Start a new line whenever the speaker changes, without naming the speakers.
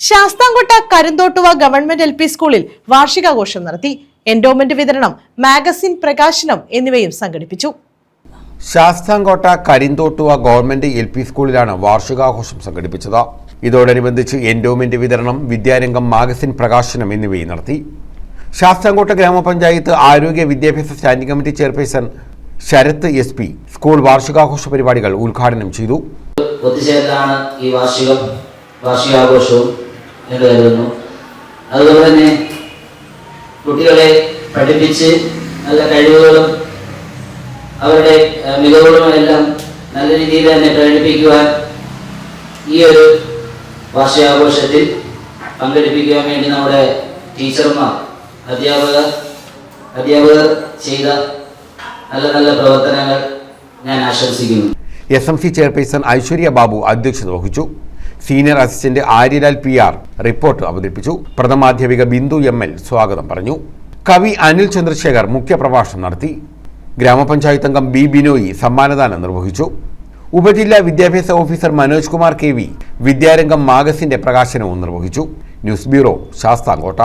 Sasthamkotta Karinthottuva government LP സ്കൂളിൽ വാർഷികാഘോഷം നടത്തി. Endowment വിതരണം, മാഗസിൻ പ്രകാശനം എന്നിവയും സംഘടിപ്പിച്ചു.
ശാസ്താംകോട്ട കരിന്തോട്ടുവ ഗവൺമെന്റ് LP സ്കൂളിലാണ് വാർഷികാഘോഷം സംഘടിപ്പിച്ചത്. ഇതോടനുബന്ധിച്ച് എൻഡോമെന്റ് വിതരണം, വിദ്യാരംഗം, മാഗസിൻ പ്രകാശനം എന്നിവയും നടത്തി. ശാസ്താംകോട്ട ഗ്രാമപഞ്ചായത്ത് ആരോഗ്യ വിദ്യാഭ്യാസ standing committee chairperson Sarath SP school വാർഷികാഘോഷ പരിപാടികൾ ഉദ്ഘാടനം ചെയ്തു.
ഒത്തുചേരലാണ് ഈ വാർഷികാഘോഷവും എന്ന് കരുതുന്നു. അതുപോലെ തന്നെ കുട്ടികളെ പഠിപ്പിച്ച് നല്ല കഴിവുകളും അവരുടെ മികവുകളുമെല്ലാം നല്ല രീതിയിൽ തന്നെ പ്രകടിപ്പിക്കുവാൻ ഈ ഒരു വാർഷികാഘോഷത്തിൽ പങ്കെടുപ്പിക്കുവാൻ വേണ്ടി നമ്മുടെ ടീച്ചർമാർ, അധ്യാപകർ ചെയ്ത നല്ല നല്ല പ്രവർത്തനങ്ങൾ ഞാൻ ആശംസിക്കുന്നു.
SMC ചെയർപേഴ്സൺ ഐശ്വര്യ ബാബു അധ്യക്ഷത വഹിച്ചു. Senior assistant Aryalal PR report അവതരിപ്പിച്ചു. പ്രഥമാധ്യാപിക ബിന്ദു ML സ്വാഗതം പറഞ്ഞു. കവി അനിൽ ചന്ദ്രശേഖർ മുഖ്യപ്രഭാഷണം നടത്തി. ഗ്രാമപഞ്ചായത്ത് അംഗം B ബിനോയി സമ്മാനദാനം നിർവഹിച്ചു. ഉപജില്ലാ വിദ്യാഭ്യാസ ഓഫീസർ മനോജ് കുമാർ KV വിദ്യാരംഗം മാഗസിന്റെ പ്രകാശനവും നിർവഹിച്ചു. News bureau, Sasthamkotta.